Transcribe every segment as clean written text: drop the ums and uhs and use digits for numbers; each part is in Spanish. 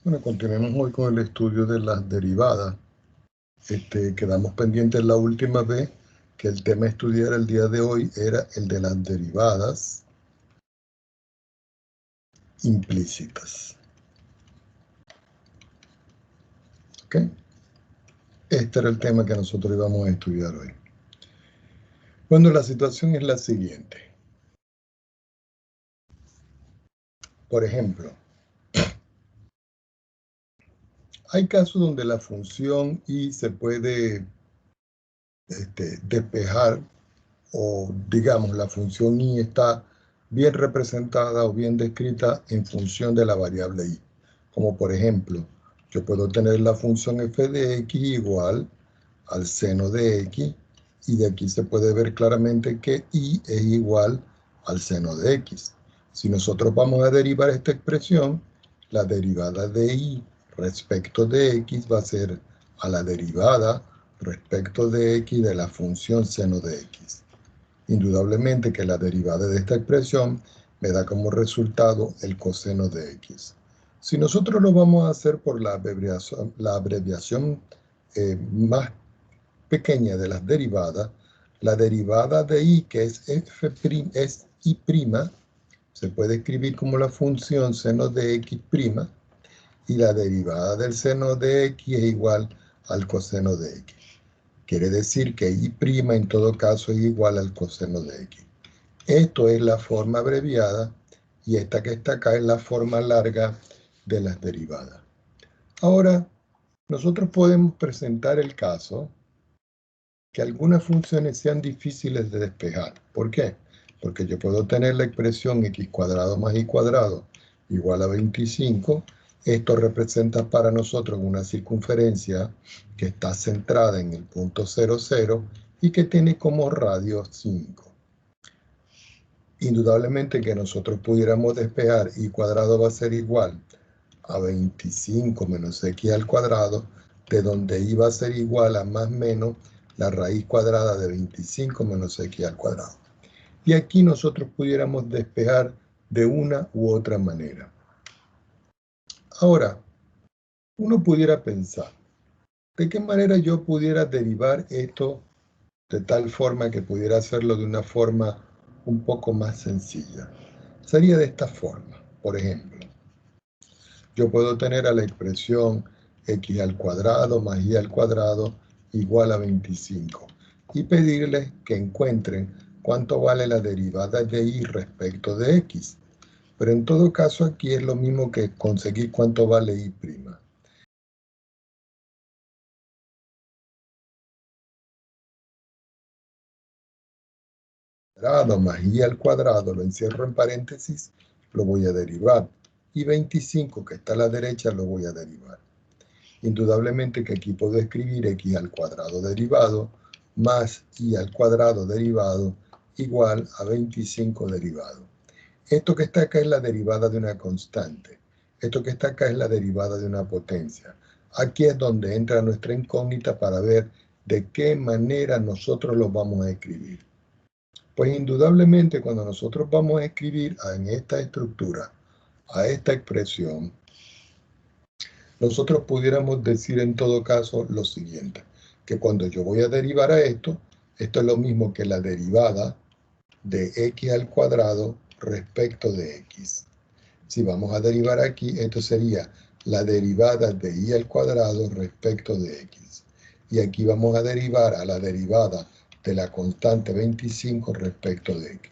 Bueno, continuemos hoy con el estudio de las derivadas. Quedamos pendientes la última vez que el tema a estudiar el día de hoy era el de las derivadas implícitas. ¿Ok? Este era el tema que nosotros íbamos a estudiar hoy. Bueno, la situación es la siguiente. Por ejemplo, hay casos donde la función y se puede despejar, o digamos la función y está bien representada o bien descrita en función de la variable y. Como por ejemplo, yo puedo tener la función f de x igual al seno de x, y de aquí se puede ver claramente que y es igual al seno de x. Si nosotros vamos a derivar esta expresión, la derivada de y respecto de x va a ser a la derivada respecto de x de la función seno de x. Indudablemente que la derivada de esta expresión me da como resultado el coseno de x. Si nosotros lo vamos a hacer por la abreviación más pequeña de las derivadas, la derivada de y, que es es y', se puede escribir como la función seno de x', y la derivada del seno de x es igual al coseno de x. Quiere decir que y' en todo caso es igual al coseno de x. Esto es la forma abreviada, y esta que está acá es la forma larga de las derivadas. Ahora, nosotros podemos presentar el caso que algunas funciones sean difíciles de despejar. ¿Por qué? Porque yo puedo tener la expresión x cuadrado más y cuadrado igual a 25. Esto representa para nosotros una circunferencia que está centrada en el punto 0, 0 y que tiene como radio 5. Indudablemente que nosotros pudiéramos despejar y cuadrado va a ser igual a 25 menos x al cuadrado, de donde y va a ser igual a más menos la raíz cuadrada de 25 menos x al cuadrado. Y aquí nosotros pudiéramos despejar de una u otra manera. Ahora, uno pudiera pensar, ¿de qué manera yo pudiera derivar esto de tal forma que pudiera hacerlo de una forma un poco más sencilla? Sería de esta forma. Por ejemplo, yo puedo tener a la expresión x al cuadrado más y al cuadrado igual a 25 y pedirles que encuentren cuánto vale la derivada de y respecto de x. Pero en todo caso aquí es lo mismo que conseguir cuánto vale y'. Cuadrado más y al cuadrado lo encierro en paréntesis, lo voy a derivar. Y 25 que está a la derecha lo voy a derivar. Indudablemente que aquí puedo escribir x al cuadrado derivado más y al cuadrado derivado igual a 25 derivado. Esto que está acá es la derivada de una constante. Esto que está acá es la derivada de una potencia. Aquí es donde entra nuestra incógnita para ver de qué manera nosotros lo vamos a escribir. Pues indudablemente cuando nosotros vamos a escribir en esta estructura, a esta expresión, nosotros pudiéramos decir en todo caso lo siguiente, que cuando yo voy a derivar a esto es lo mismo que la derivada de x al cuadrado respecto de x. Si vamos a derivar aquí, esto sería la derivada de y al cuadrado respecto de x. Y aquí vamos a derivar a la derivada de la constante 25 respecto de x.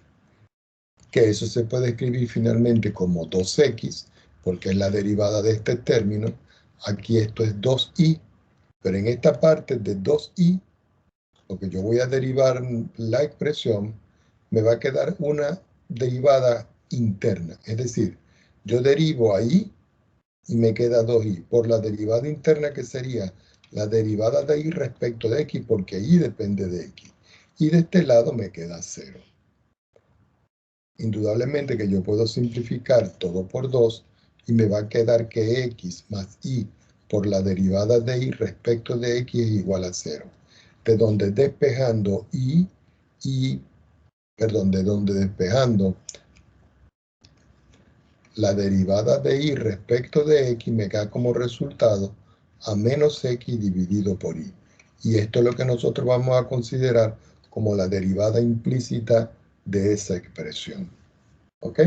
Que eso se puede escribir finalmente como 2x, porque es la derivada de este término. Aquí esto es 2y, pero en esta parte de 2y, lo que yo voy a derivar la expresión, me va a quedar una derivada interna. Es decir, yo derivo ahí y me queda 2y por la derivada interna, que sería la derivada de y respecto de x, porque y depende de x. Y de este lado me queda 0. Indudablemente que yo puedo simplificar todo por 2 y me va a quedar que x más y por la derivada de y respecto de x es igual a 0. De donde despejando de donde despejando la derivada de y respecto de x me da como resultado a menos x dividido por y. Y esto es lo que nosotros vamos a considerar como la derivada implícita de esa expresión. ¿Ok?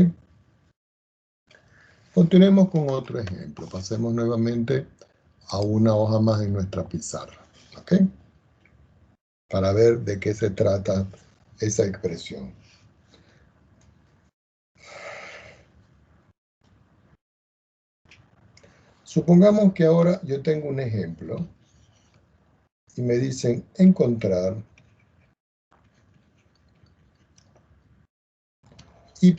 Continuemos con otro ejemplo. Pasemos nuevamente a una hoja más en nuestra pizarra. ¿Ok? Para ver de qué se trata esa expresión. Supongamos que ahora yo tengo un ejemplo y me dicen encontrar y'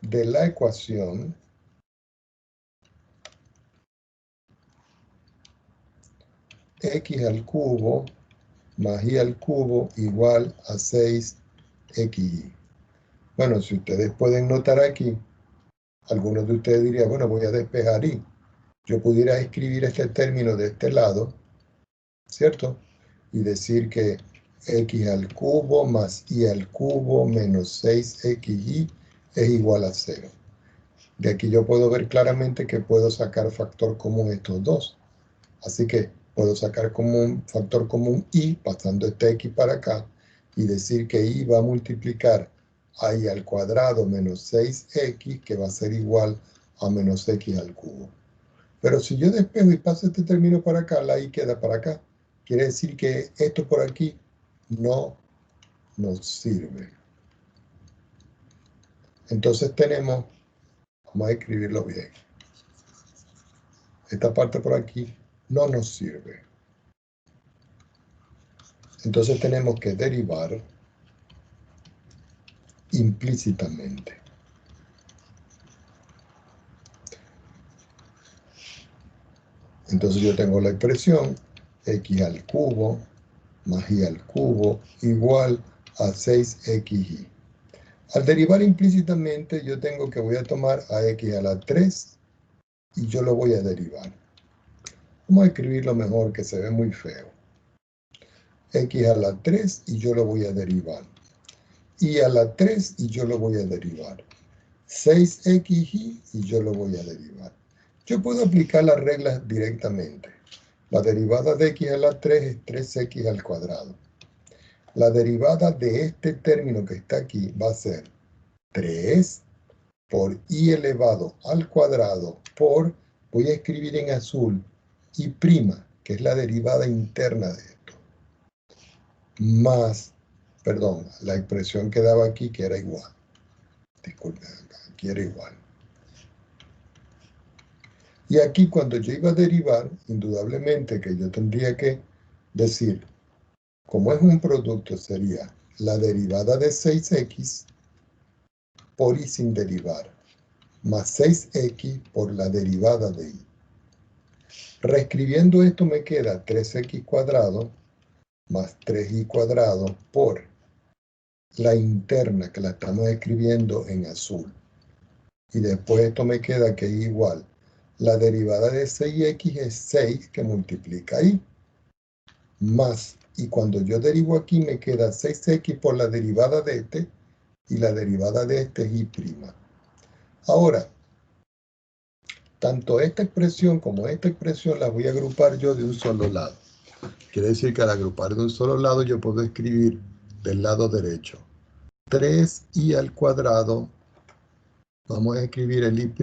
de la ecuación x al cubo más y al cubo igual a 6xy. Bueno, si ustedes pueden notar aquí, algunos de ustedes dirían, bueno, voy a despejar y. Yo pudiera escribir este término de este lado, ¿cierto? Y decir que x al cubo más y al cubo menos 6xy es igual a 0. De aquí yo puedo ver claramente que puedo sacar factor común estos dos. Así que puedo sacar como un factor común y, pasando este x para acá, y decir que y va a multiplicar a y al cuadrado menos 6x, que va a ser igual a menos x al cubo. Pero si yo despejo y paso este término para acá, la y queda para acá. Quiere decir que esto por aquí no nos sirve. Entonces tenemos, vamos a escribirlo bien. Esta parte por aquí no nos sirve. Entonces tenemos que derivar implícitamente. Entonces yo tengo la expresión x al cubo más y al cubo igual a 6xy. Al derivar implícitamente yo tengo que voy a tomar a x a la 3 y yo lo voy a derivar. Vamos a escribirlo mejor que se ve muy feo. X a la 3 y yo lo voy a derivar. Y a la 3 y yo lo voy a derivar. 6xy y yo lo voy a derivar. Yo puedo aplicar las reglas directamente. La derivada de x a la 3 es 3x al cuadrado. La derivada de este término que está aquí va a ser 3 por y elevado al cuadrado por, voy a escribir en azul, y', que es la derivada interna de esto, más, perdón, la expresión que daba aquí que era igual. Disculpen, aquí era igual. Y aquí cuando yo iba a derivar, indudablemente que yo tendría que decir, como es un producto, sería la derivada de 6x por y sin derivar, más 6x por la derivada de y. Reescribiendo esto me queda 3x cuadrado más 3y cuadrado por la interna que la estamos escribiendo en azul. Y después esto me queda que es igual. La derivada de 6x es 6 que multiplica y más. Y cuando yo derivo aquí me queda 6x por la derivada de este y la derivada de este es y'. Ahora, tanto esta expresión como esta expresión las voy a agrupar yo de un solo lado. Quiere decir que al agrupar de un solo lado yo puedo escribir del lado derecho 3y al cuadrado. Vamos a escribir el y'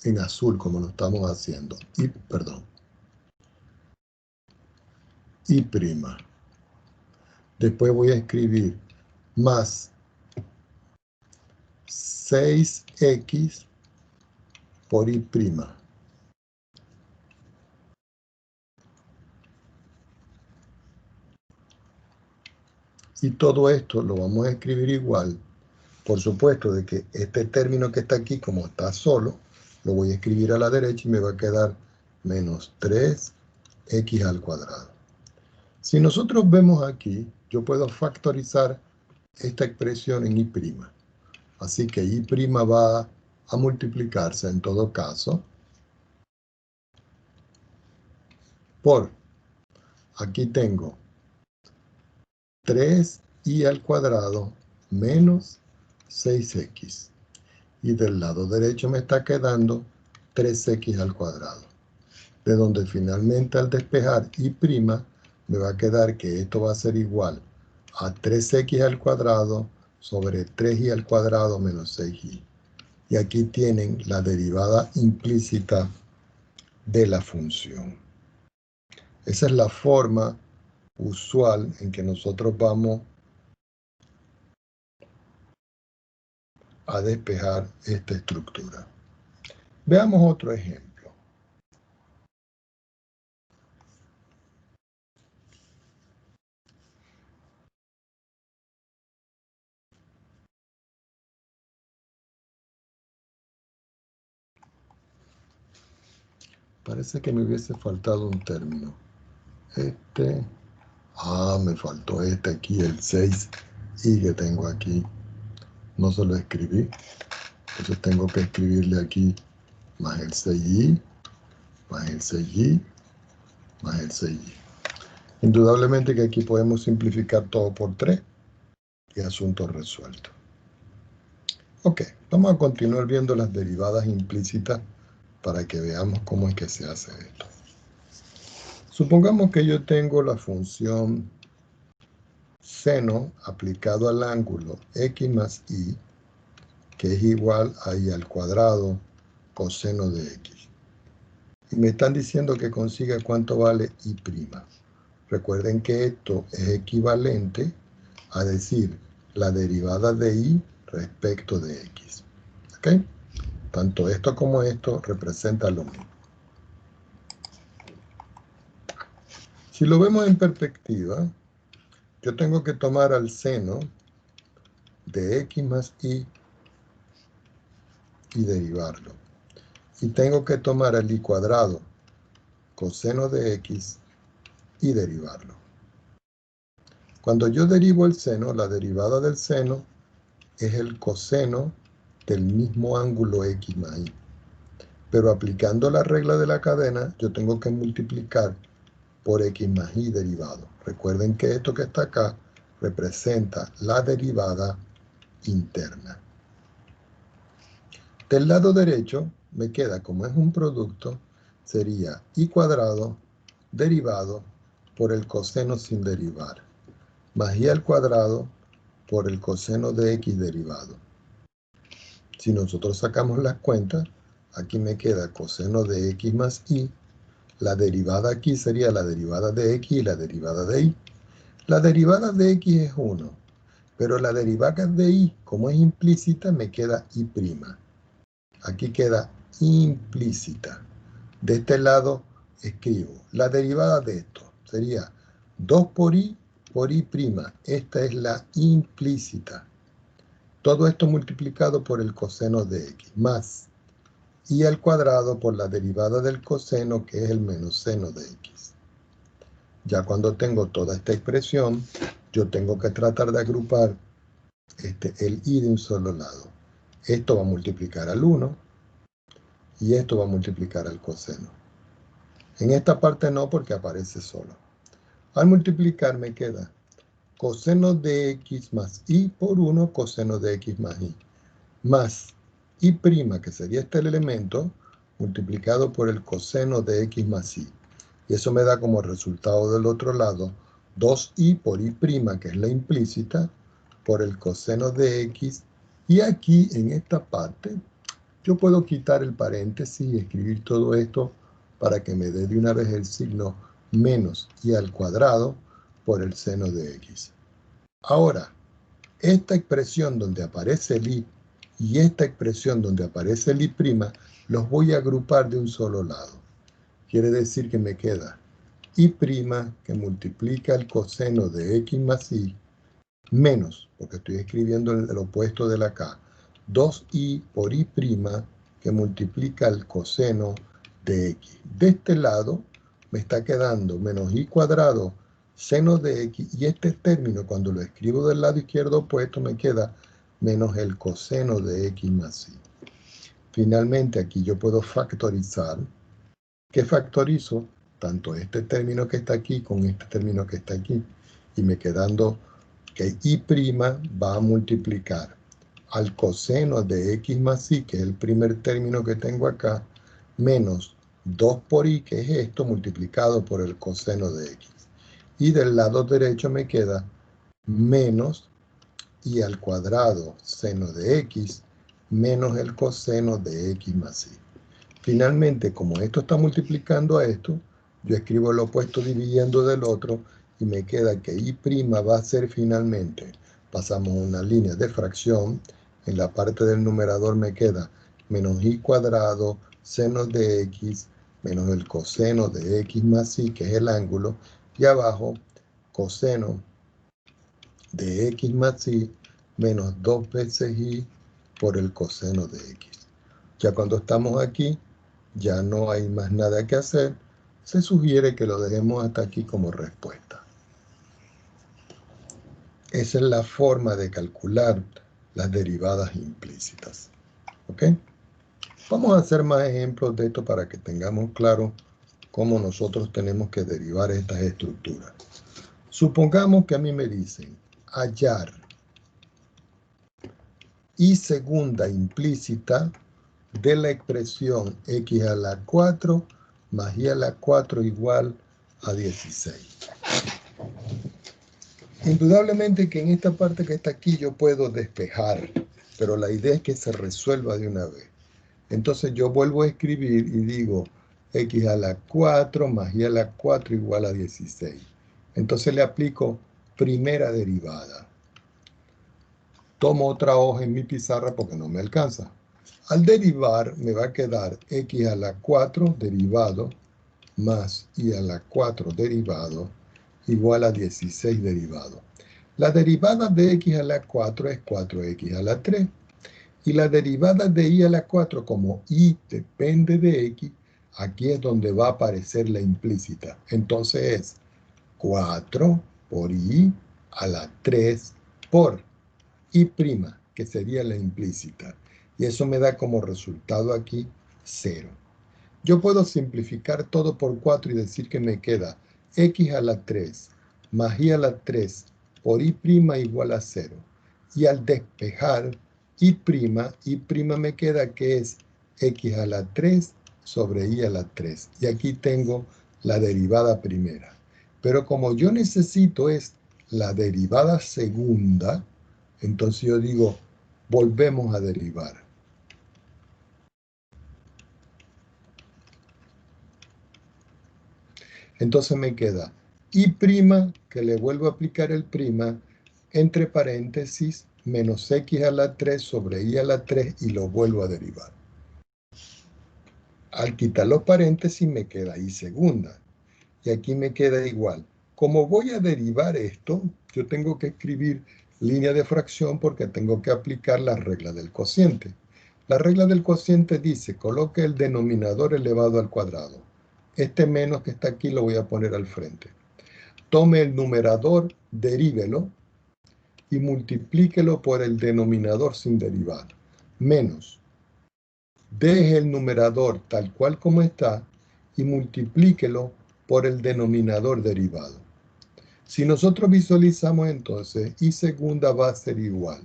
en azul como lo estamos haciendo. Y'. Después voy a escribir más 6x por y'. Y todo esto lo vamos a escribir igual. Por supuesto de que este término que está aquí, como está solo, lo voy a escribir a la derecha y me va a quedar menos 3x al cuadrado. Si nosotros vemos aquí, yo puedo factorizar esta expresión en y'. Así que y' va a multiplicarse en todo caso por, aquí tengo 3y al cuadrado menos 6x. Y del lado derecho me está quedando 3x al cuadrado. De donde finalmente al despejar y' me va a quedar que esto va a ser igual a 3x al cuadrado sobre 3y al cuadrado menos 6y. Y aquí tienen la derivada implícita de la función. Esa es la forma usual en que nosotros vamos a despejar esta estructura. Veamos otro ejemplo. Parece que me hubiese faltado un término. Me faltó este aquí, el 6i que tengo aquí. No se lo escribí. Entonces tengo que escribirle aquí más el 6i, más el 6i, más el 6i. Indudablemente que aquí podemos simplificar todo por 3 y asunto resuelto. Ok, vamos a continuar viendo las derivadas implícitas para que veamos cómo es que se hace esto. Supongamos que yo tengo la función seno aplicado al ángulo x más y, que es igual a y al cuadrado coseno de x. Y me están diciendo que consiga cuánto vale y'. Recuerden que esto es equivalente a decir la derivada de y respecto de x. ¿Ok? Tanto esto como esto representan lo mismo. Si lo vemos en perspectiva, yo tengo que tomar al seno de x más y derivarlo. Y tengo que tomar el y cuadrado coseno de x y derivarlo. Cuando yo derivo el seno, la derivada del seno es el coseno del mismo ángulo x más y. Pero aplicando la regla de la cadena, yo tengo que multiplicar por x más y derivado. Recuerden que esto que está acá representa la derivada interna. Del lado derecho me queda, como es un producto, sería y cuadrado derivado por el coseno sin derivar, más y al cuadrado por el coseno de x derivado. Si nosotros sacamos las cuentas, aquí me queda coseno de x más y. La derivada aquí sería la derivada de x y la derivada de y. La derivada de x es 1, pero la derivada de y, como es implícita, me queda y'. Aquí queda implícita. De este lado escribo la derivada de esto. Sería 2 por y'. Esta es la implícita. Todo esto multiplicado por el coseno de x, más y al cuadrado por la derivada del coseno, que es el menos seno de x. Ya cuando tengo toda esta expresión, yo tengo que tratar de agrupar el y de un solo lado. Esto va a multiplicar al 1 y esto va a multiplicar al coseno. En esta parte no, porque aparece solo. Al multiplicar me queda coseno de x más y por 1 coseno de x más y, más y', que sería este elemento, multiplicado por el coseno de x más y. Y eso me da como resultado del otro lado 2y por y', que es la implícita, por el coseno de x. Y aquí, en esta parte, yo puedo quitar el paréntesis y escribir todo esto para que me dé de una vez el signo menos y al cuadrado por el seno de x. Ahora, esta expresión donde aparece el y y esta expresión donde aparece el y', los voy a agrupar de un solo lado. Quiere decir que me queda y' que multiplica el coseno de x más y, menos, porque estoy escribiendo el opuesto de la k, 2y por y' que multiplica el coseno de x. De este lado me está quedando menos y cuadrado seno de x, y este término cuando lo escribo del lado izquierdo opuesto me queda menos el coseno de x más y. Finalmente aquí yo puedo factorizar. ¿Qué factorizo? Tanto este término que está aquí con este término que está aquí. Y me quedando que y' va a multiplicar al coseno de x más y, que es el primer término que tengo acá, menos 2 por y, que es esto, multiplicado por el coseno de x. Y del lado derecho me queda menos y al cuadrado seno de x menos el coseno de x más y. Finalmente, como esto está multiplicando a esto, yo escribo el opuesto dividiendo del otro y me queda que y' va a ser finalmente, pasamos una línea de fracción, en la parte del numerador me queda menos y cuadrado seno de x menos el coseno de x más y, que es el ángulo, y abajo coseno de x más y menos 2 veces y por el coseno de x. Ya cuando estamos aquí, ya no hay más nada que hacer. Se sugiere que lo dejemos hasta aquí como respuesta. Esa es la forma de calcular las derivadas implícitas. ¿Ok? Vamos a hacer más ejemplos de esto para que tengamos claro cómo nosotros tenemos que derivar estas estructuras. Supongamos que a mí me dicen hallar y segunda implícita de la expresión x a la 4 más y a la 4 igual a 16. Indudablemente que en esta parte que está aquí yo puedo despejar, pero la idea es que se resuelva de una vez. Entonces yo vuelvo a escribir y digo x a la 4 más y a la 4 igual a 16. Entonces le aplico primera derivada. Tomo otra hoja en mi pizarra porque no me alcanza. Al derivar me va a quedar x a la 4 derivado más y a la 4 derivado igual a 16 derivado. La derivada de x a la 4 es 4x a la 3. Y la derivada de y a la 4, como y depende de x, aquí es donde va a aparecer la implícita. Entonces es 4 por y a la 3 por y', que sería la implícita. Y eso me da como resultado aquí 0. Yo puedo simplificar todo por 4 y decir que me queda x a la 3 más y a la 3 por y' igual a 0. Y al despejar y' me queda que es x a la 3 sobre y a la 3. Y aquí tengo la derivada primera. Pero como yo necesito es la derivada segunda, entonces yo digo, volvemos a derivar. Entonces me queda y', que le vuelvo a aplicar el prima, entre paréntesis, menos x a la 3 sobre y a la 3 y lo vuelvo a derivar. Al quitar los paréntesis me queda y segunda. Y aquí me queda igual. Como voy a derivar esto, yo tengo que escribir línea de fracción porque tengo que aplicar la regla del cociente. La regla del cociente dice, coloque el denominador elevado al cuadrado. Este menos que está aquí lo voy a poner al frente. Tome el numerador, derívelo y multiplíquelo por el denominador sin derivar. Menos. Deje el numerador tal cual como está y multiplíquelo por el denominador derivado. Si nosotros visualizamos entonces, y segunda va a ser igual.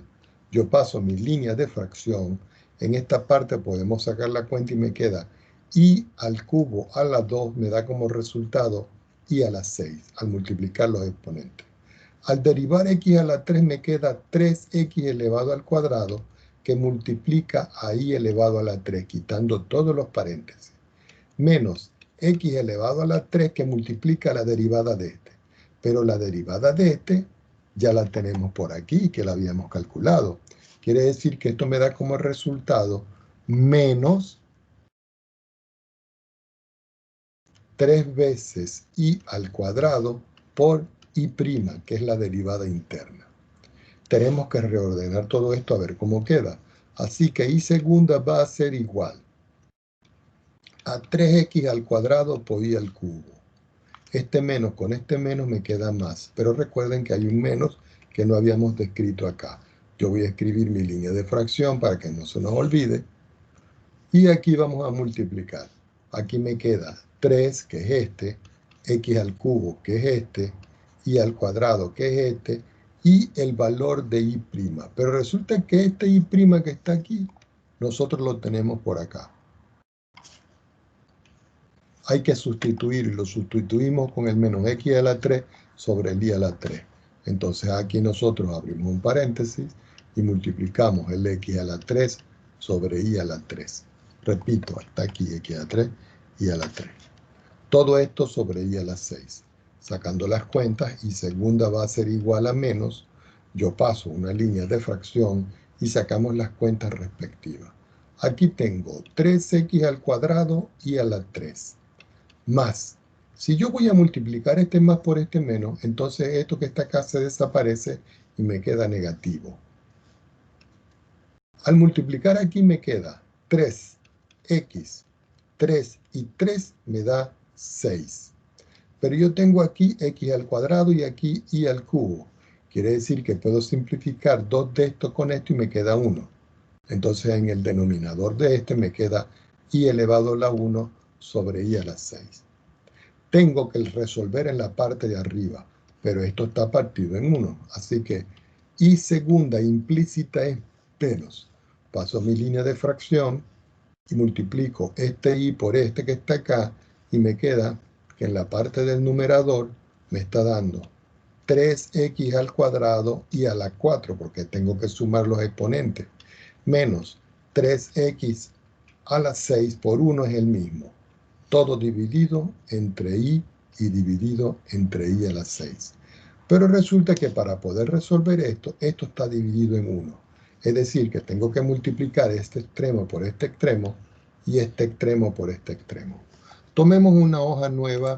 Yo paso mi línea de fracción. En esta parte podemos sacar la cuenta y me queda y al cubo a la 2 me da como resultado y a la 6 al multiplicar los exponentes. Al derivar x a la 3 me queda 3x elevado al cuadrado que multiplica a y elevado a la 3, quitando todos los paréntesis, menos x elevado a la 3 que multiplica la derivada de este. Pero la derivada de este ya la tenemos por aquí, que la habíamos calculado. Quiere decir que esto me da como resultado menos 3 veces y al cuadrado por y', que es la derivada interna. Tenemos que reordenar todo esto a ver cómo queda. Así que y segunda va a ser igual a 3x al cuadrado por y al cubo. Este menos con este menos me queda más. Pero recuerden que hay un menos que no habíamos descrito acá. Yo voy a escribir mi línea de fracción para que no se nos olvide. Y aquí vamos a multiplicar. Aquí me queda 3, que es este, x al cubo, que es este, y al cuadrado, que es este, y el valor de y'. Pero resulta que este y' que está aquí, nosotros lo tenemos por acá. Hay que sustituir, y lo sustituimos con el menos x a la 3 sobre el y a la 3. Entonces aquí nosotros abrimos un paréntesis y multiplicamos el x a la 3 sobre y a la 3. Repito, hasta aquí x a la 3 y a la 3. Todo esto sobre y a la 6. Sacando las cuentas, y segunda va a ser igual a menos, yo paso una línea de fracción y sacamos las cuentas respectivas. Aquí tengo 3x al cuadrado y a la 3. Más. Si yo voy a multiplicar este más por este menos, entonces esto que está acá se desaparece y me queda negativo. Al multiplicar aquí me queda 3x, 3 y 3 me da 6. Pero yo tengo aquí x al cuadrado y aquí y al cubo. Quiere decir que puedo simplificar dos de estos con esto y me queda 1. Entonces en el denominador de este me queda y elevado a la 1 sobre y a la 6. Tengo que resolver en la parte de arriba, pero esto está partido en 1. Así que y segunda implícita es menos. Paso mi línea de fracción y multiplico este y por este que está acá y me queda que en la parte del numerador me está dando 3x al cuadrado y a la 4, porque tengo que sumar los exponentes, menos 3x a la 6 por 1 es el mismo. Todo dividido entre y dividido entre y a la 6. Pero resulta que para poder resolver esto, esto está dividido en 1. Es decir, que tengo que multiplicar este extremo por este extremo y este extremo por este extremo. Tomemos una hoja nueva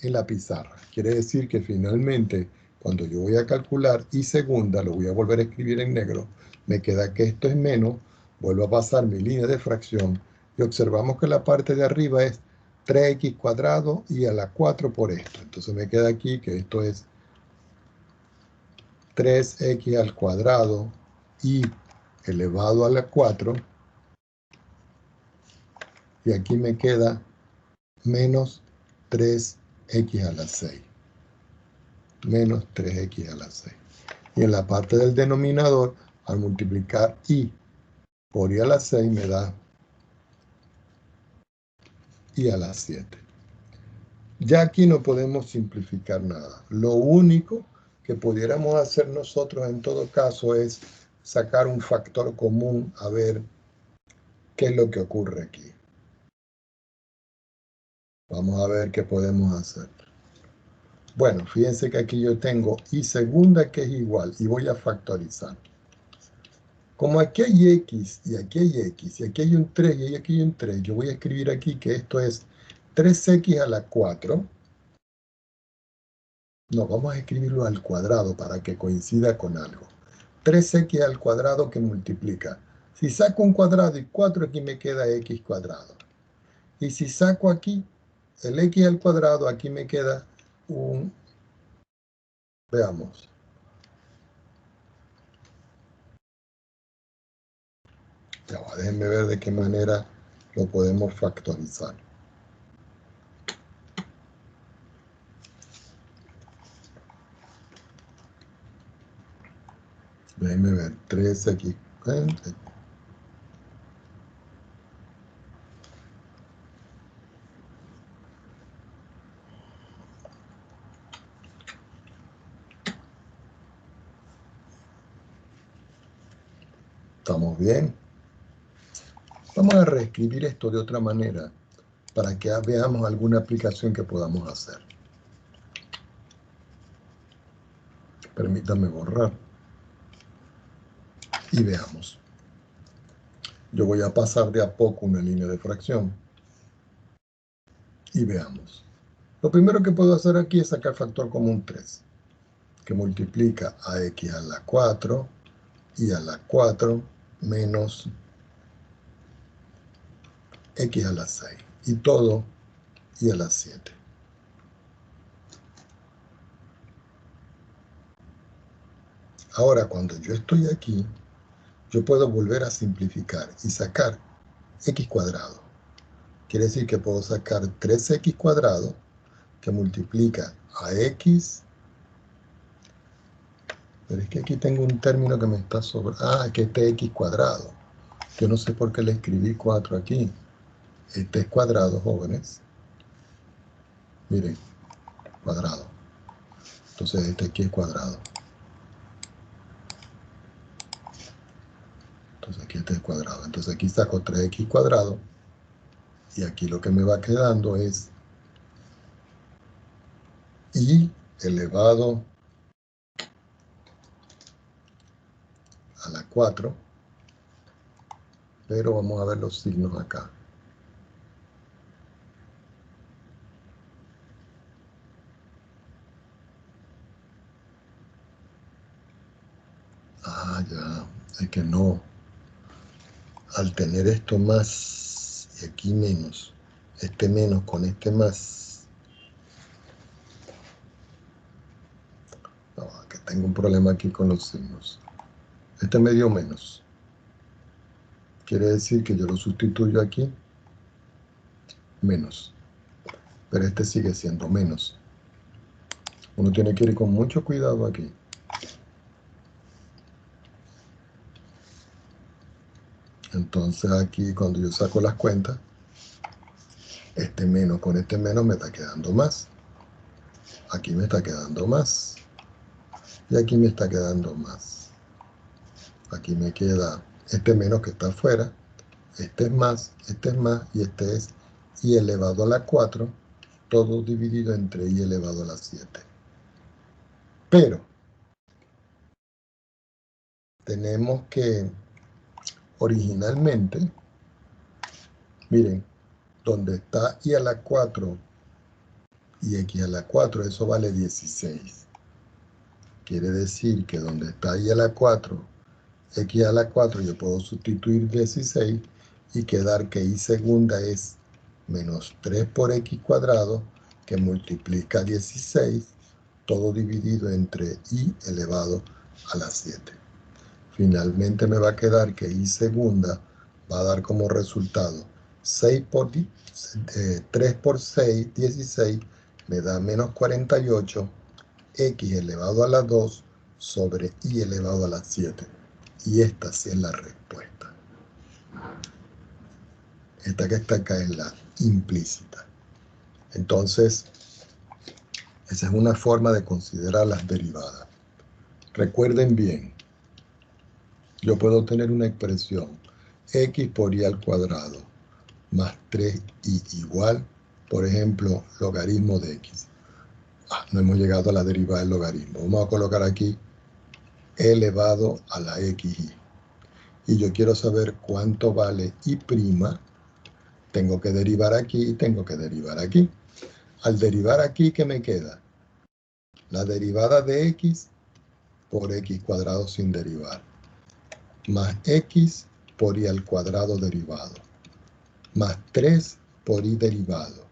en la pizarra. Quiere decir que finalmente, cuando yo voy a calcular y segunda, lo voy a volver a escribir en negro, me queda que esto es menos, vuelvo a pasar mi línea de fracción y observamos que la parte de arriba es 3x cuadrado y a la 4 por esto. Entonces me queda aquí que esto es 3x al cuadrado y elevado a la 4. Y aquí me queda menos 3x a la 6. Menos 3x a la 6. Y en la parte del denominador, al multiplicar y por y a la 6 me da y a la 7. Ya aquí no podemos simplificar nada. Lo único que pudiéramos hacer nosotros en todo caso es sacar un factor común a ver qué es lo que ocurre aquí. Vamos a ver qué podemos hacer. Bueno, fíjense que aquí yo tengo y segunda que es igual y voy a factorizar. Como aquí hay x y aquí hay x y aquí hay un 3 y aquí hay un 3, yo voy a escribir aquí que esto es 3x a la 4. No, vamos a escribirlo al cuadrado para que coincida con algo. 3x al cuadrado que multiplica. Si saco un cuadrado y 4, aquí me queda x cuadrado. Y si saco aquí el x al cuadrado, aquí me queda un... Veamos. Ya va, déjenme ver de qué manera lo podemos factorizar. Déjenme ver, 3x. ¿Estamos bien? Vamos a reescribir esto de otra manera para que veamos alguna aplicación que podamos hacer. Permítanme borrar. Y veamos. Yo voy a pasar de a poco una línea de fracción. Y veamos. Lo primero que puedo hacer aquí es sacar factor común 3, que multiplica a x a la 4 y a la 4 menos x a la 6. Y todo y a la 7. Ahora, cuando yo estoy aquí, yo puedo volver a simplificar y sacar x cuadrado. Quiere decir que puedo sacar 3x cuadrado que multiplica a x Pero es que aquí tengo un término que me está sobrando. Ah, que este es x cuadrado. Yo no sé por qué le escribí 4 aquí. Este es cuadrado, jóvenes. Miren, cuadrado. Entonces este aquí es cuadrado. Entonces aquí este es cuadrado. Entonces aquí saco 3x cuadrado. Y aquí lo que me va quedando es y elevado a la 4. Pero vamos a ver los signos acá. Ah, ya. Es que no. Al tener esto más y aquí menos, este menos con este más, no, que tengo un problema aquí con los signos. Este me dio menos. Quiere decir que yo lo sustituyo aquí, menos. Pero este sigue siendo menos. Uno tiene que ir con mucho cuidado aquí. Entonces aquí cuando yo saco las cuentas, este menos con este menos me está quedando más. Aquí me está quedando más. Y aquí me está quedando más. Aquí me queda este menos que está afuera. Este es más y este es y elevado a la 4, todo dividido entre y elevado a la 7. Pero tenemos que originalmente, miren, donde está y a la 4 y x a la 4, eso vale 16. Quiere decir que donde está y a la 4, x a la 4, yo puedo sustituir 16 y quedar que y segunda es menos 3 por x cuadrado, que multiplica 16, todo dividido entre y elevado a la 7. Finalmente me va a quedar que y segunda va a dar como resultado 3 por 6, 16, me da menos 48, x elevado a la 2 sobre y elevado a la 7. Y esta sí es la respuesta. Esta que está acá es la implícita. Entonces, esa es una forma de considerar las derivadas. Recuerden bien, yo puedo tener una expresión x por y al cuadrado más 3y igual, por ejemplo, logaritmo de x. No hemos llegado a la derivada del logaritmo. Vamos a colocar aquí elevado a la xy. Y yo quiero saber cuánto vale y'. Tengo que derivar aquí y tengo que derivar aquí. Al derivar aquí, ¿qué me queda? La derivada de x por x cuadrado sin derivar, más x por y al cuadrado derivado, más 3 por y derivado,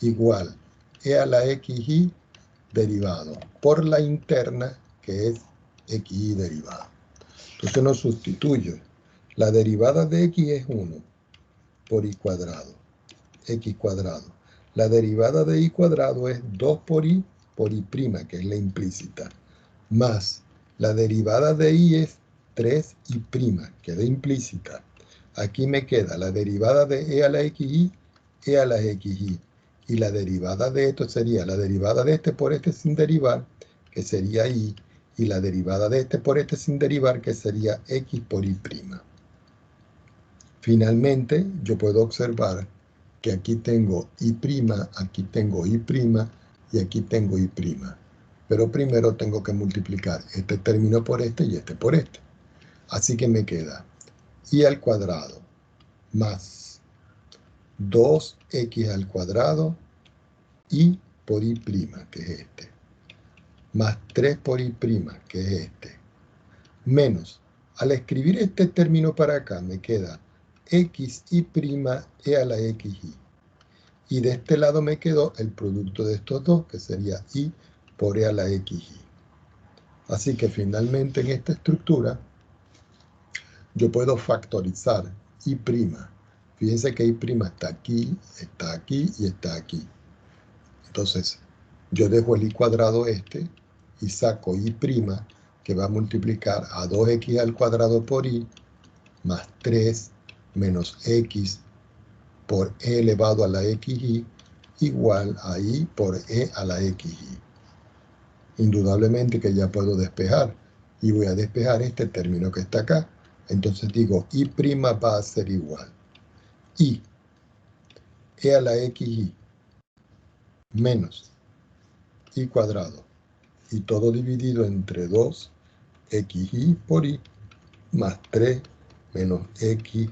igual e a la xy derivado por la interna, que es xy derivado. Entonces nos sustituyo. La derivada de x es 1 por y cuadrado, x cuadrado. La derivada de y cuadrado es 2 por y prima, que es la implícita, más la derivada de y es 3y', que es la implícita. Aquí me queda la derivada de e a la xy, e a la xy. Y la derivada de esto sería la derivada de este por este sin derivar, que sería y la derivada de este por este sin derivar, que sería x por y'. Finalmente, yo puedo observar que aquí tengo y', aquí tengo y', y aquí tengo y'. Pero primero tengo que multiplicar este término por este y este por este. Así que me queda y al cuadrado más 2x al cuadrado y por y', que es este, más 3 por y', que es este, menos, al escribir este término para acá, me queda x y' e a la xy. Y de este lado me quedó el producto de estos dos, que sería y por e a la xy. Así que finalmente en esta estructura yo puedo factorizar y'. Fíjense que y' está aquí y está aquí. Entonces, yo dejo el y cuadrado este y saco y', que va a multiplicar a 2x al cuadrado por y más 3 menos x por e elevado a la xy igual a y por e a la xy. Indudablemente que ya puedo despejar y voy a despejar este término que está acá. Entonces digo y' va a ser igual y e a la xy menos y cuadrado y todo dividido entre 2xy por y más 3 menos x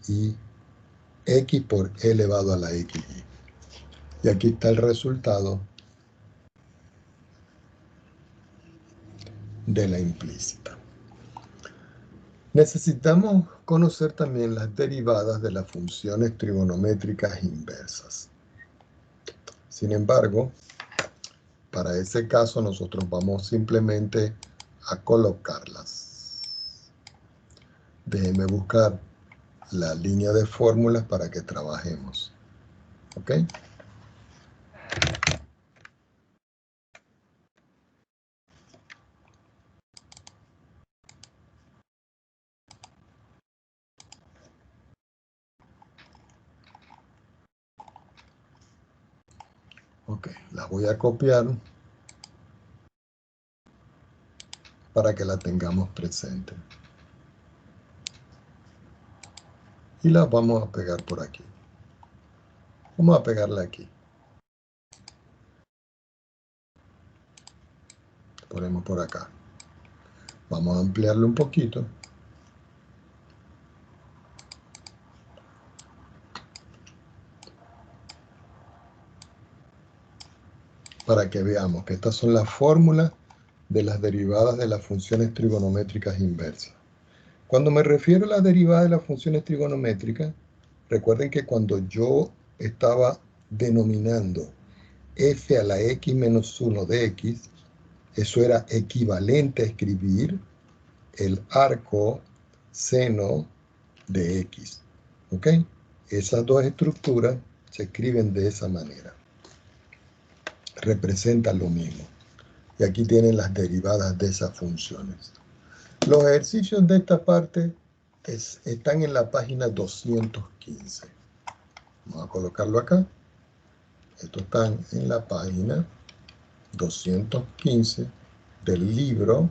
y x por e elevado a la xy. Y aquí está el resultado de la implícita. Necesitamos conocer también las derivadas de las funciones trigonométricas inversas. Sin embargo, para ese caso nosotros vamos simplemente a colocarlas. Déjenme buscar la línea de fórmulas para que trabajemos. ¿Ok? Ok, las voy a copiar para que la tengamos presente. Y las vamos a pegar por aquí. Vamos a pegarla aquí. Ponemos por acá. Vamos a ampliarlo un poquito. Para que veamos que estas son las fórmulas de las derivadas de las funciones trigonométricas inversas. Cuando me refiero a las derivadas de las funciones trigonométricas, recuerden que cuando yo estaba denominando f a la x menos 1 de x, eso era equivalente a escribir el arco seno de x. ¿Ok? Esas dos estructuras se escriben de esa manera. Representan lo mismo. Y aquí tienen las derivadas de esas funciones. Los ejercicios de esta parte están en la página 215. Vamos a colocarlo acá. Estos están en la página 215 del libro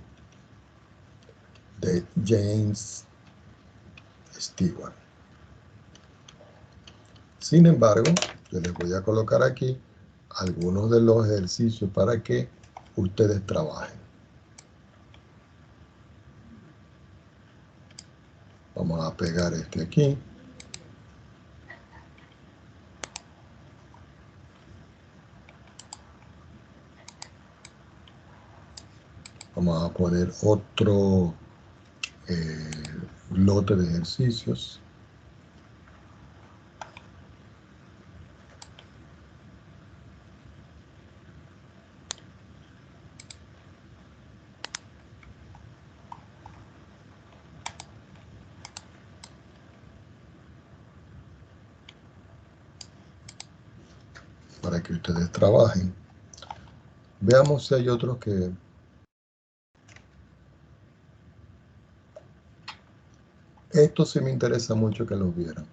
de James Stewart. Sin embargo, yo les voy a colocar aquí algunos de los ejercicios para que ustedes trabajen. Vamos a pegar este aquí. Vamos a poner otro lote de ejercicios. Para que ustedes trabajen. Veamos si hay otros que... Esto sí me interesa mucho que los vieran.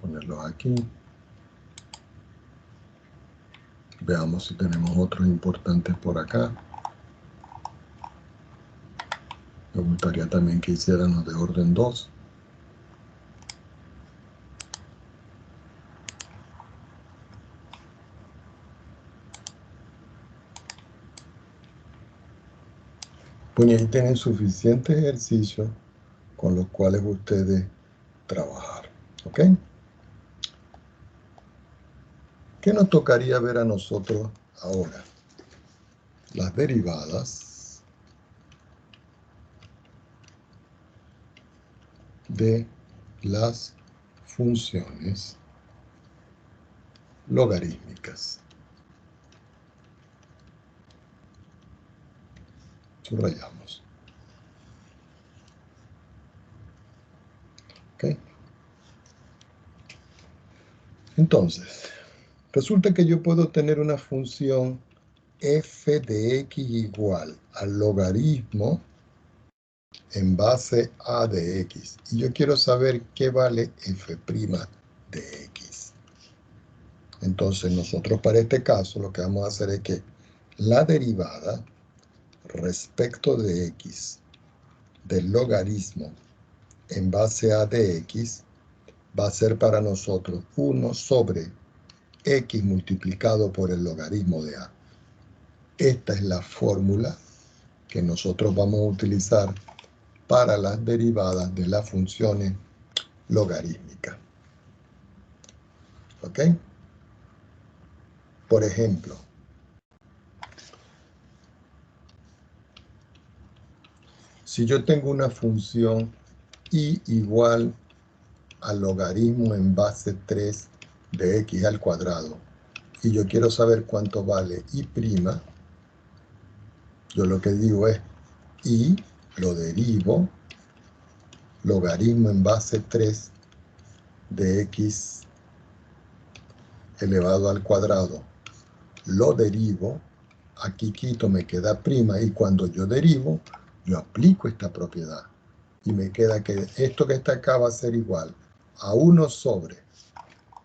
Ponerlos aquí. Veamos si tenemos otros importantes por acá. Me gustaría también que hicieran los de orden 2. Pues ahí tienen suficientes ejercicios con los cuales ustedes trabajar. ¿Ok? ¿Qué nos tocaría ver a nosotros ahora? Las derivadas de las funciones logarítmicas. Subrayamos. ¿Ok? Entonces, resulta que yo puedo tener una función f de x igual al logaritmo en base a de x. Y yo quiero saber qué vale f' de x. Entonces, nosotros para este caso lo que vamos a hacer es que la derivada respecto de x del logaritmo en base a de x va a ser para nosotros 1 sobre x multiplicado por el logaritmo de a. Esta es la fórmula que nosotros vamos a utilizar para las derivadas de las funciones logarítmicas. ¿Ok? Por ejemplo, si yo tengo una función y igual al logaritmo en base 3 de x al cuadrado y yo quiero saber cuánto vale y', yo lo que digo es y lo derivo, logaritmo en base 3 de x elevado al cuadrado, lo derivo, aquí quito, me queda prima, y cuando yo derivo, yo aplico esta propiedad. Y me queda que esto que está acá va a ser igual a 1 sobre,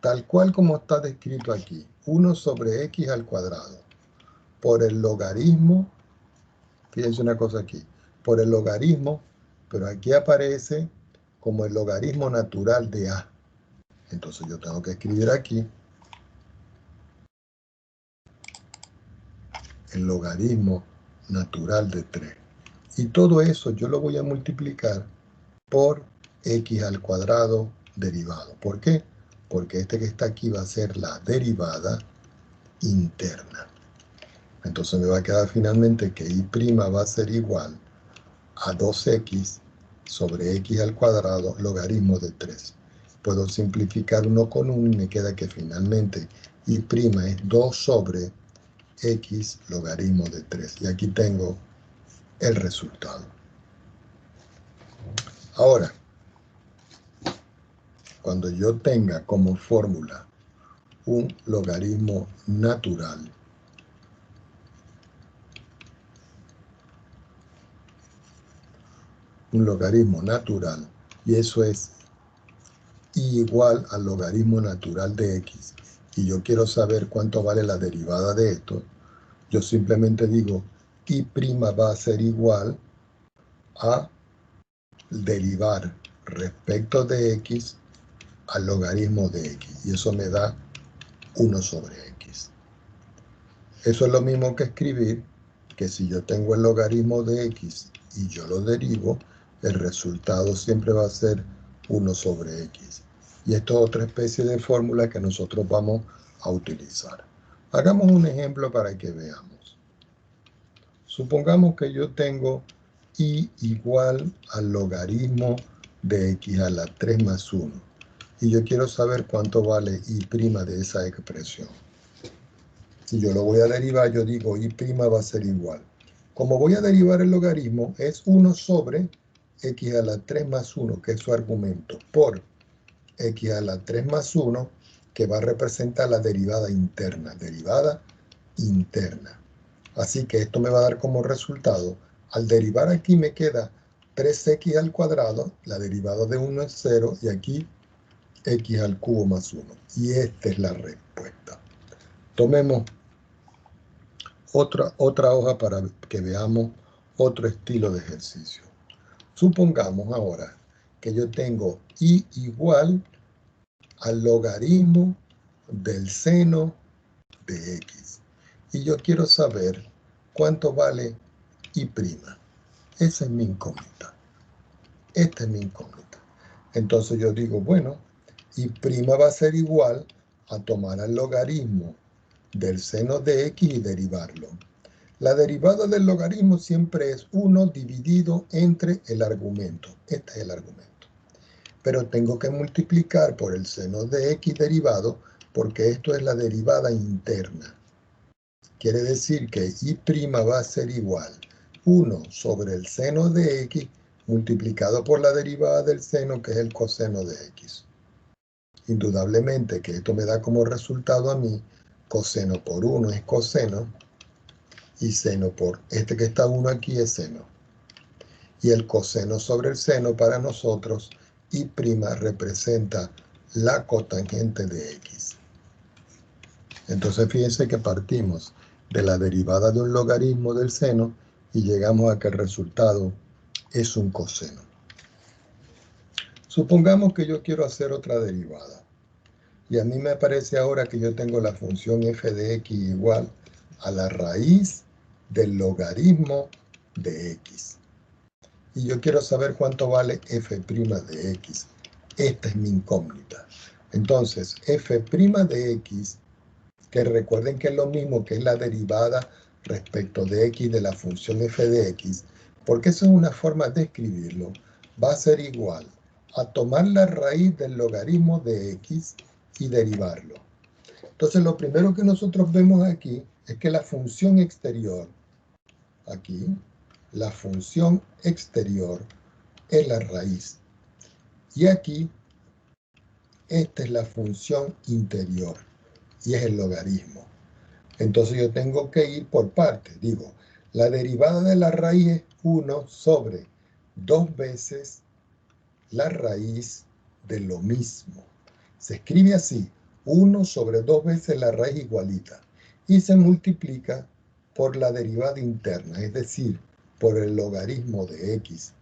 tal cual como está descrito aquí, 1 sobre x al cuadrado, por el logaritmo, fíjense una cosa aquí, por el logaritmo, pero aquí aparece como el logaritmo natural de a. Entonces yo tengo que escribir aquí el logaritmo natural de 3. Y todo eso yo lo voy a multiplicar por x al cuadrado derivado. ¿Por qué? Porque este que está aquí va a ser la derivada interna. Entonces me va a quedar finalmente que y' va a ser igual a 2x sobre x al cuadrado logaritmo de 3. Puedo simplificar uno con uno y me queda que finalmente y' es 2 sobre x logaritmo de 3. Y aquí tengo el resultado. Ahora, cuando yo tenga como fórmula un logaritmo natural, y eso es igual al logaritmo natural de x, y yo quiero saber cuánto vale la derivada de esto, yo simplemente digo y' va a ser igual a derivar respecto de x al logaritmo de x, y eso me da 1 sobre x. Eso es lo mismo que escribir que si yo tengo el logaritmo de x y yo lo derivo, el resultado siempre va a ser 1 sobre x. Y esto es otra especie de fórmula que nosotros vamos a utilizar. Hagamos un ejemplo para que veamos. Supongamos que yo tengo y igual al logaritmo de x a la 3 más 1. Y yo quiero saber cuánto vale y' de esa expresión. Si yo lo voy a derivar, yo digo y' va a ser igual. Como voy a derivar el logaritmo, es 1 sobre x a la 3 más 1, que es su argumento, por x a la 3 más 1, que va a representar la derivada interna. Así que esto me va a dar como resultado, al derivar aquí me queda 3x al cuadrado, la derivada de 1 es 0, y aquí x al cubo más 1. Y esta es la respuesta. Tomemos otra hoja para que veamos otro estilo de ejercicio. Supongamos ahora que yo tengo y igual al logaritmo del seno de x. Y yo quiero saber cuánto vale y'. Esa es mi incógnita. Esta es mi incógnita. Entonces yo digo, bueno, y' va a ser igual a tomar el logaritmo del seno de x y derivarlo. La derivada del logaritmo siempre es 1 dividido entre el argumento. Este es el argumento. Pero tengo que multiplicar por el seno de x derivado porque esto es la derivada interna. Quiere decir que y' va a ser igual 1 sobre el seno de x multiplicado por la derivada del seno, que es el coseno de x. Indudablemente que esto me da como resultado a mí coseno por 1 es coseno y seno por este que está 1 aquí es seno. Y el coseno sobre el seno para nosotros, y' representa la cotangente de x. Entonces fíjense que partimos de la derivada de un logaritmo del seno y llegamos a que el resultado es un coseno. Supongamos que yo quiero hacer otra derivada. Y a mí me parece ahora que yo tengo la función f de x igual a la raíz del logaritmo de x. Y yo quiero saber cuánto vale f' de x. Esta es mi incógnita. Entonces, f' de x, que recuerden que es lo mismo que es la derivada respecto de x de la función f de x, porque eso es una forma de escribirlo, va a ser igual a tomar la raíz del logaritmo de x y derivarlo. Entonces, lo primero que nosotros vemos aquí es que la función exterior, aquí, la función exterior es la raíz. Y aquí, esta es la función interior y es el logaritmo. Entonces yo tengo que ir por partes. Digo, la derivada de la raíz es 1 sobre 2 veces la raíz de lo mismo. Se escribe así, 1 sobre 2 veces la raíz igualita. Y se multiplica por la derivada interna, es decir, por el logaritmo de x,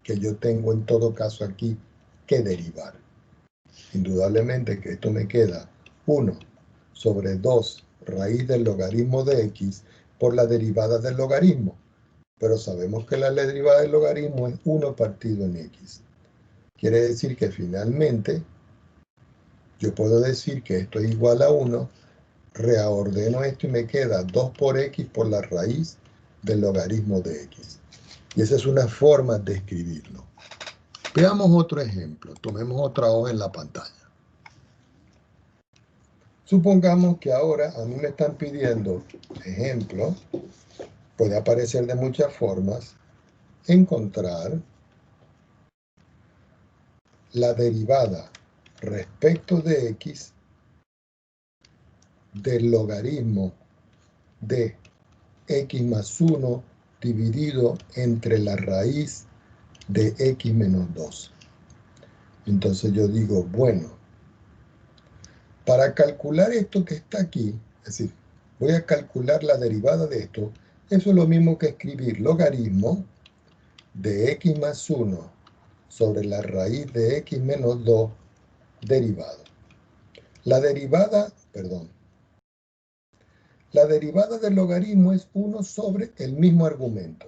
que yo tengo en todo caso aquí que derivar. Indudablemente que esto me queda 1 sobre 2 raíz del logaritmo de x por la derivada del logaritmo. Pero sabemos que la derivada del logaritmo es 1 partido en x. Quiere decir que finalmente yo puedo decir que esto es igual a 1, reordeno esto y me queda 2 por x por la raíz del logaritmo de x. Y esa es una forma de escribirlo. Veamos otro ejemplo. Tomemos otra hoja en la pantalla. Supongamos que ahora a mí me están pidiendo, ejemplo, puede aparecer de muchas formas, encontrar la derivada respecto de x del logaritmo de x más 1 dividido entre la raíz de x menos 2. Entonces yo digo, bueno, para calcular esto que está aquí, es decir, voy a calcular la derivada de esto, eso es lo mismo que escribir logaritmo de x más 1 sobre la raíz de x menos 2 derivado. La derivada del logaritmo es 1 sobre el mismo argumento,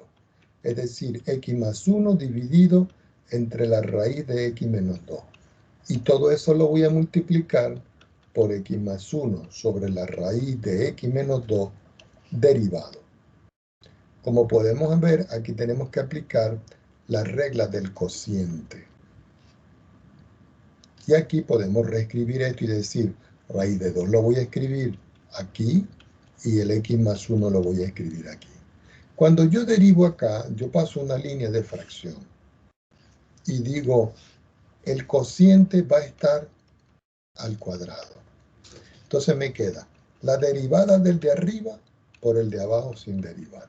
es decir, x más 1 dividido entre la raíz de x menos 2. Y todo eso lo voy a multiplicar por x más 1 sobre la raíz de x menos 2 derivado. Como podemos ver, aquí tenemos que aplicar la regla del cociente. Y aquí podemos reescribir esto y decir, raíz de 2 lo voy a escribir aquí y el x más 1 lo voy a escribir aquí. Cuando yo derivo acá, yo paso una línea de fracción y digo, el cociente va a estar al cuadrado. Entonces me queda la derivada del de arriba por el de abajo sin derivar,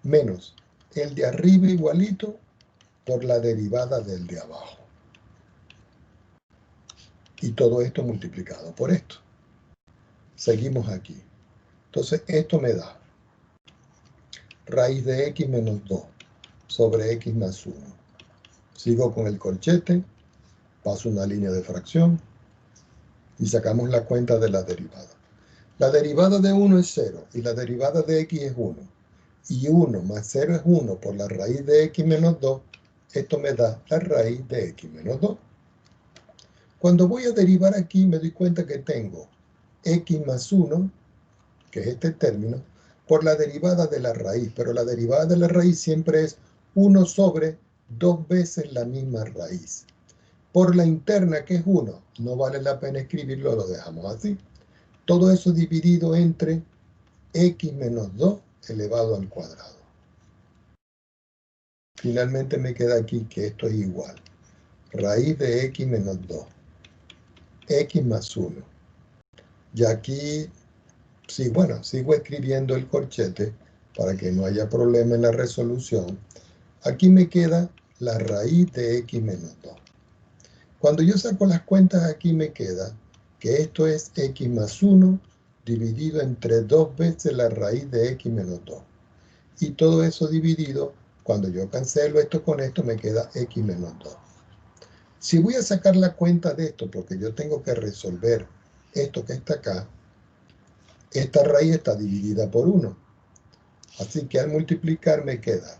menos el de arriba igualito por la derivada del de abajo. Y todo esto multiplicado por esto. Seguimos aquí. Entonces esto me da raíz de x menos 2 sobre x más 1. Sigo con el corchete, paso una línea de fracción y sacamos la cuenta de la derivada. La derivada de 1 es 0 y la derivada de x es 1. Y 1 más 0 es 1 por la raíz de x menos 2. Esto me da la raíz de x menos 2. Cuando voy a derivar aquí me doy cuenta que tengo x más 1, que es este término, por la derivada de la raíz. Pero la derivada de la raíz siempre es 1 sobre 2 veces la misma raíz. Por la interna, que es 1, no vale la pena escribirlo, lo dejamos así. Todo eso dividido entre x menos 2 elevado al cuadrado. finalmente me queda aquí que esto es igual. Raíz de x menos 2. X más 1. Y aquí, sí, bueno, sigo escribiendo el corchete para que no haya problema en la resolución. Aquí me queda la raíz de x menos 2. Cuando yo saco las cuentas, aquí me queda que esto es x más 1 dividido entre 2 veces la raíz de x menos 2. Y todo eso dividido, cuando yo cancelo esto con esto, me queda x menos 2. Si voy a sacar la cuenta de esto, porque yo tengo que resolver esto que está acá, esta raíz está dividida por 1. Así que al multiplicar me queda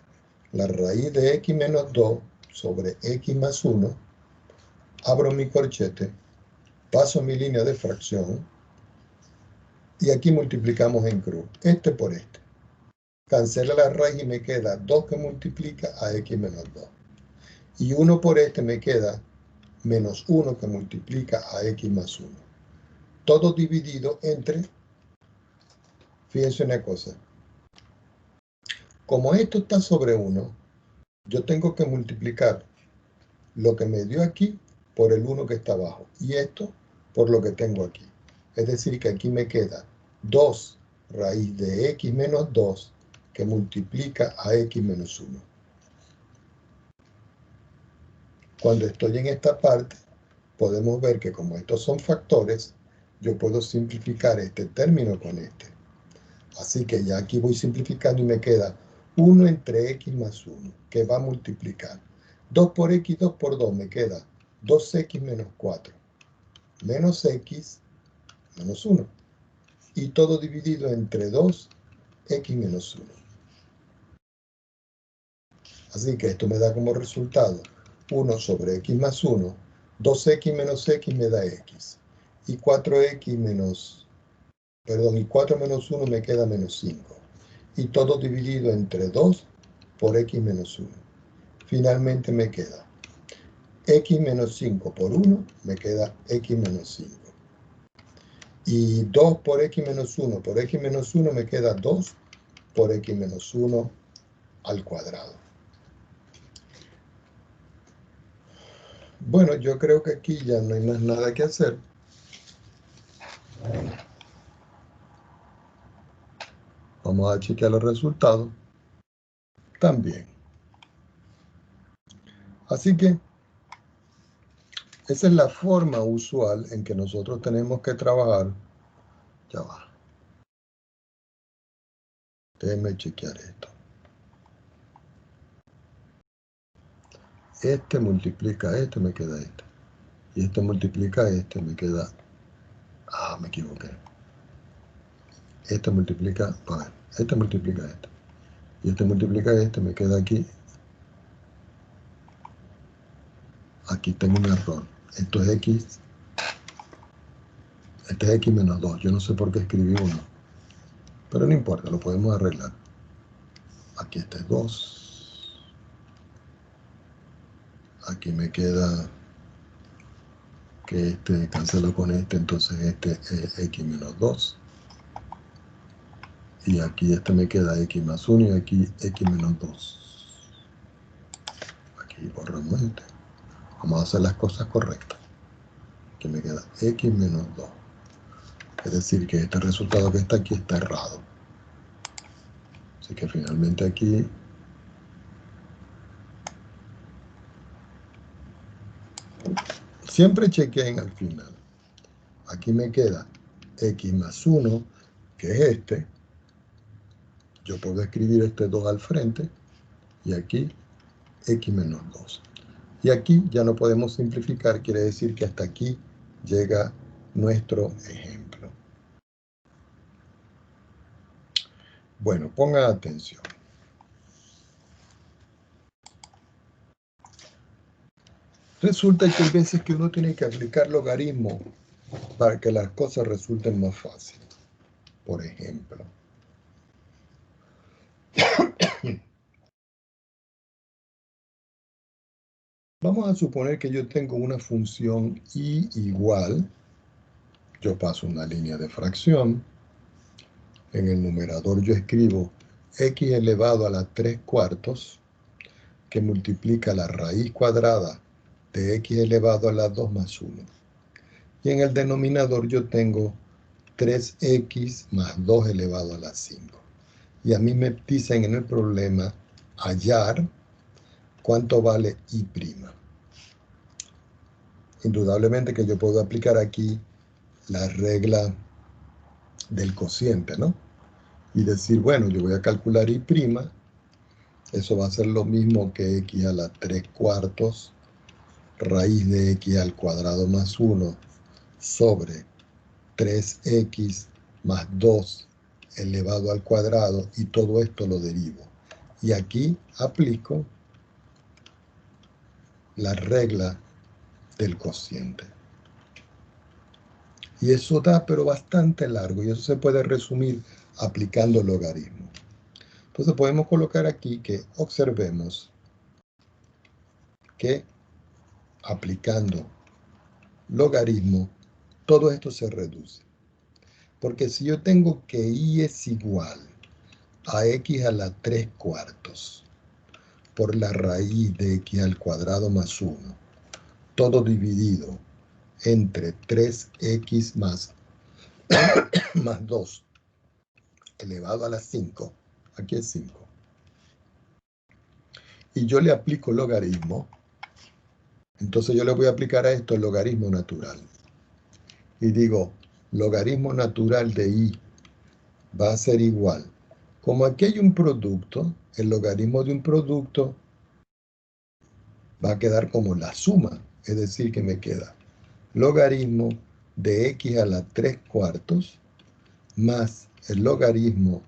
la raíz de x menos 2 sobre x más 1. Abro mi corchete, paso mi línea de fracción, y aquí multiplicamos en cruz, este por este. Cancela la raíz y me queda 2 que multiplica a x menos 2. Y 1 por este me queda menos 1 que multiplica a x más 1. Todo dividido entre, fíjense una cosa, como esto está sobre 1, yo tengo que multiplicar lo que me dio aquí por el 1 que está abajo, y esto por lo que tengo aquí. Es decir, que aquí me queda 2 raíz de x menos 2 que multiplica a x menos 1. Cuando estoy en esta parte, podemos ver que como estos son factores, yo puedo simplificar este término con este. Así que ya aquí voy simplificando y me queda 1 entre x más 1, que va a multiplicar. 2 por x, 2 por 2, me queda 2x menos 4, menos x menos 1. Y todo dividido entre 2, x menos 1. Así que esto me da como resultado 1 sobre x más 1, 2x menos x me da x. Y 4x menos, y 4 menos 1 me queda menos 5. Y todo dividido entre 2 por x menos 1. Finalmente me queda x menos 5 por 1, me queda x menos 5. Y 2 por x menos 1 por x menos 1 me queda 2 por x menos 1 al cuadrado. Bueno, yo creo que aquí ya no hay más nada que hacer. Vamos a chequear los resultados también. Así que esa es la forma usual en que nosotros tenemos que trabajar. Ya va. Déjenme chequear esto. Este multiplica este, me queda este. Y este multiplica este, me queda... Ah, me equivoqué. Este multiplica... A ver, este multiplica este. Y este multiplica este, me queda aquí. Aquí tengo un error. Esto es x. Este es x menos 2. Yo no sé por qué escribí 1. Pero no importa, lo podemos arreglar. Aquí este es 2. Aquí me queda que este cancelo con este, entonces este es x menos 2. Y aquí este me queda x más 1 y aquí x menos 2. Aquí borramos este. Vamos a hacer las cosas correctas. Aquí me queda x menos 2. Es decir, que este resultado que está aquí está errado. Así que finalmente aquí siempre chequeen al final. Aquí me queda x más 1, que es este. Yo puedo escribir este 2 al frente. Y aquí x menos 2. Y aquí ya no podemos simplificar, quiere decir que hasta aquí llega nuestro ejemplo. Bueno, pongan atención. Resulta que hay veces que uno tiene que aplicar logaritmo para que las cosas resulten más fáciles. Por ejemplo, vamos a suponer que yo tengo una función y igual, yo paso una línea de fracción, en el numerador yo escribo x elevado a la 3/4, que multiplica la raíz cuadrada de x elevado a la 2 más 1. Y en el denominador yo tengo 3x más 2 elevado a la 5. Y a mí me dicen en el problema hallar cuánto vale y'. Indudablemente que yo puedo aplicar aquí la regla del cociente, ¿no? Y decir, bueno, yo voy a calcular y', eso va a ser lo mismo que x a la 3/4 raíz de x al cuadrado más 1 sobre 3x más 2 elevado al cuadrado, y todo esto lo derivo. Y aquí aplico la regla del cociente. Y eso da, pero bastante largo, y eso se puede resumir aplicando logaritmo. Entonces podemos colocar aquí que observemos que aplicando logaritmo, todo esto se reduce. Porque si yo tengo que y es igual a x a la 3/4 por la raíz de x al cuadrado más 1, todo dividido entre 3x más 2 elevado a la 5, aquí es 5, y yo le aplico logaritmo, entonces yo le voy a aplicar a esto el logaritmo natural. Y digo, logaritmo natural de y va a ser igual. Como aquí hay un producto, el logaritmo de un producto va a quedar como la suma, es decir, que me queda logaritmo de x a la 3/4 más el logaritmo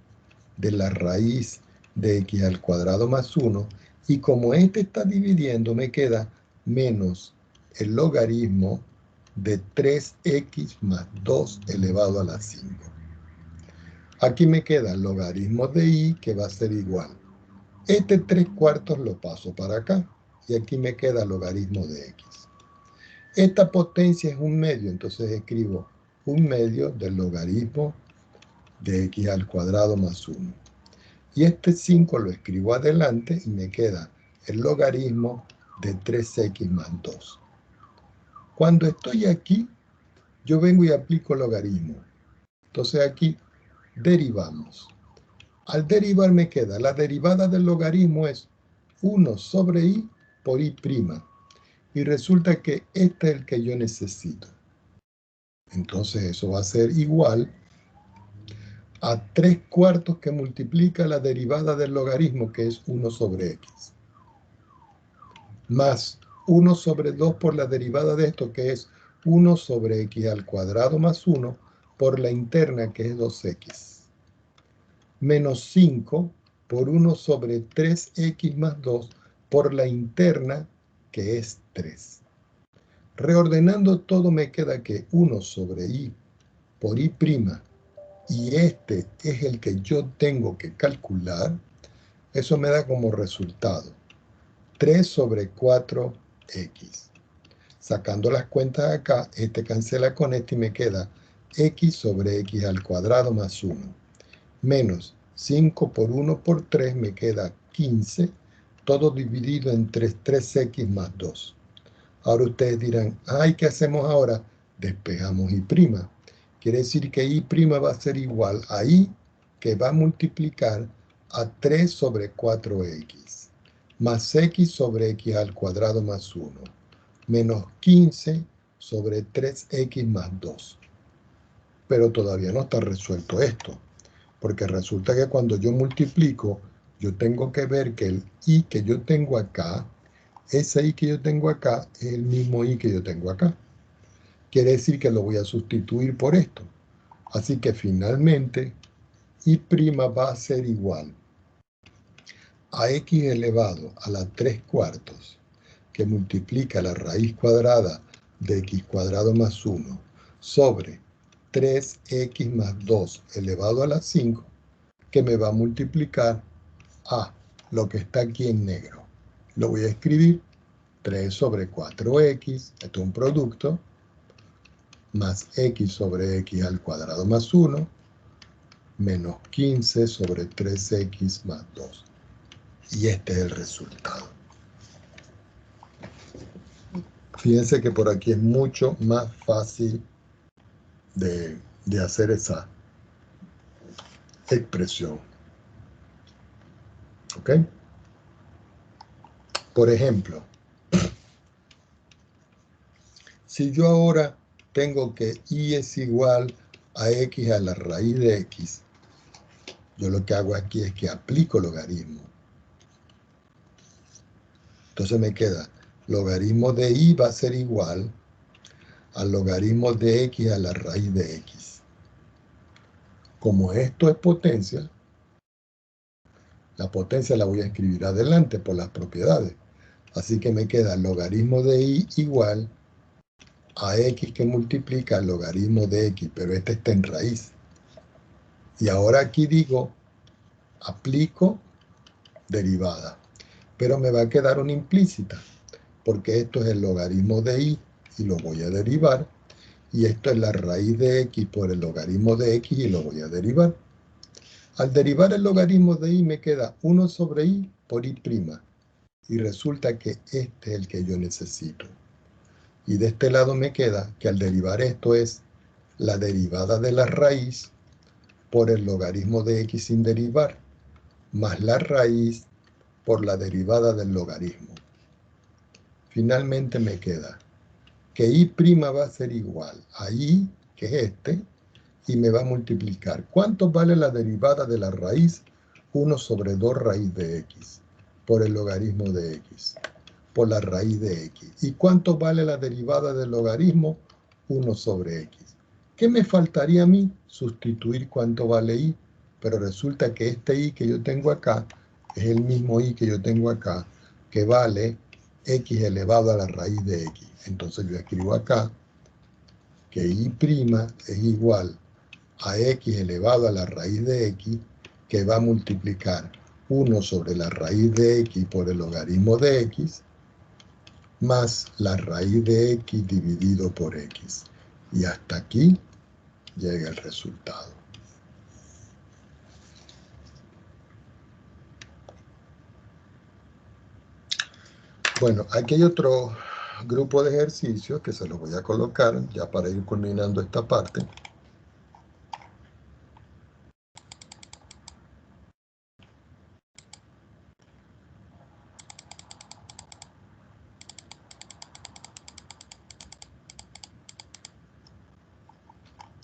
de la raíz de x al cuadrado más 1, y como este está dividiendo, me queda menos el logaritmo de 3x más 2 elevado a la 5. Aquí me queda el logaritmo de y, que va a ser igual. Este 3/4 lo paso para acá, y aquí me queda logaritmo de x. Esta potencia es un medio, entonces escribo un medio del logaritmo de x al cuadrado más 1. Y este 5 lo escribo adelante y me queda el logaritmo de 3x más 2. Cuando estoy aquí, yo vengo y aplico logaritmo. Entonces aquí derivamos. Al derivar me queda, la derivada del logaritmo es 1 sobre y por y'. Y resulta que este es el que yo necesito. Entonces eso va a ser igual a 3/4 que multiplica la derivada del logaritmo, que es 1 sobre x. Más 1 sobre 2 por la derivada de esto, que es 1 sobre x al cuadrado más 1 por la interna, que es 2x. Menos 5 por 1 sobre 3x más 2 por la interna, que es 3. Reordenando todo me queda que 1 sobre y por y', y este es el que yo tengo que calcular, eso me da como resultado 3 sobre 4x. Sacando las cuentas acá, este cancela con este y me queda x sobre x al cuadrado más 1. Menos 5 por 1 por 3 me queda 15, todo dividido entre 3x más 2. Ahora ustedes dirán, ay, ¿qué hacemos ahora? Despejamos y'. Quiere decir que y' va a ser igual a y, que va a multiplicar a 3 sobre 4x, más x sobre x al cuadrado más 1, menos 15 sobre 3x más 2. Pero todavía no está resuelto esto, porque resulta que cuando yo multiplico, yo tengo que ver que el y que yo tengo acá, ese y que yo tengo acá, es el mismo y que yo tengo acá. Quiere decir que lo voy a sustituir por esto. Así que finalmente, y' va a ser igual a x elevado a la 3/4, que multiplica la raíz cuadrada de x cuadrado más 1 sobre 3x más 2 elevado a la 5, que me va a multiplicar a lo que está aquí en negro. Lo voy a escribir 3 sobre 4x, esto es un producto, más x sobre x al cuadrado más 1, menos 15 sobre 3x más 2. Y este es el resultado. Fíjense que por aquí es mucho más fácil de hacer esa expresión. ¿Ok? Por ejemplo, si yo ahora tengo que y es igual a x a la raíz de x, yo lo que hago aquí es que aplico logaritmo. Entonces me queda, logaritmo de y va a ser igual al logaritmo de x a la raíz de x. Como esto es potencia, la potencia la voy a escribir adelante por las propiedades. Así que me queda logaritmo de y igual a x que multiplica el logaritmo de x, pero este está en raíz. Y ahora aquí digo, aplico derivada, pero me va a quedar una implícita, porque esto es el logaritmo de y lo voy a derivar, y esto es la raíz de x por el logaritmo de x y lo voy a derivar. Al derivar el logaritmo de y me queda 1 sobre y por y', y resulta que este es el que yo necesito. Y de este lado me queda que al derivar esto es la derivada de la raíz por el logaritmo de x sin derivar, más la raíz por la derivada del logaritmo. Finalmente me queda que y' va a ser igual a y, que es este, y me va a multiplicar. ¿Cuánto vale la derivada de la raíz? 1 sobre 2 raíz de x, por el logaritmo de x, por la raíz de x. ¿Y cuánto vale la derivada del logaritmo? 1 sobre x. ¿Qué me faltaría a mí? Sustituir cuánto vale y, pero resulta que este y que yo tengo acá es el mismo y que yo tengo acá, que vale x elevado a la raíz de x. Entonces yo escribo acá que y' es igual a x elevado a la raíz de x, que va a multiplicar 1 sobre la raíz de x por el logaritmo de x, más la raíz de x dividido por x. Y hasta aquí llega el resultado. Bueno, aquí hay otro grupo de ejercicios que se los voy a colocar ya para ir culminando esta parte.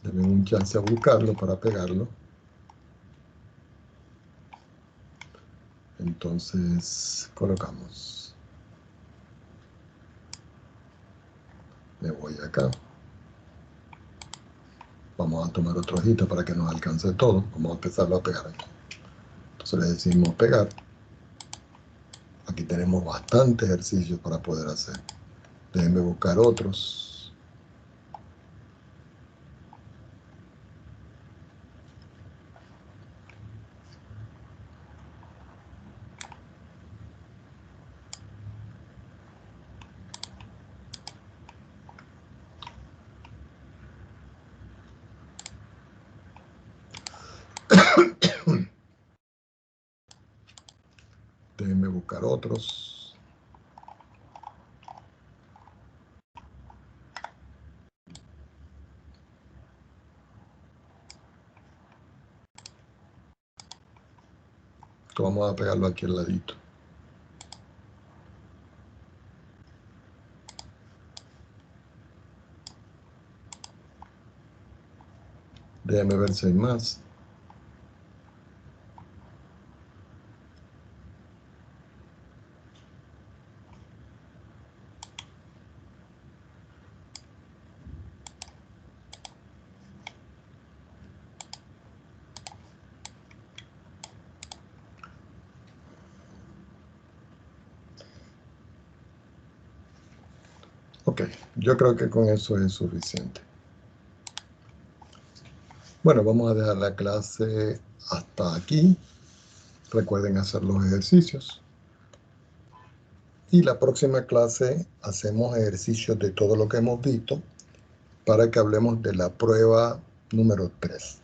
Denme un chance a buscarlo para pegarlo. Entonces, colocamos. Me voy acá. Vamos a tomar otro hojita para que nos alcance todo. Vamos a empezarlo a pegar aquí. Entonces le decimos pegar. Aquí tenemos bastantes ejercicios para poder hacer. Déjenme buscar otros. Déjenme buscar otros. Esto vamos a pegarlo aquí al ladito. Déjenme ver si hay más. Ok, yo creo que con eso es suficiente. Bueno, vamos a dejar la clase hasta aquí. Recuerden hacer los ejercicios. Y la próxima clase hacemos ejercicios de todo lo que hemos visto para que hablemos de la prueba número 3.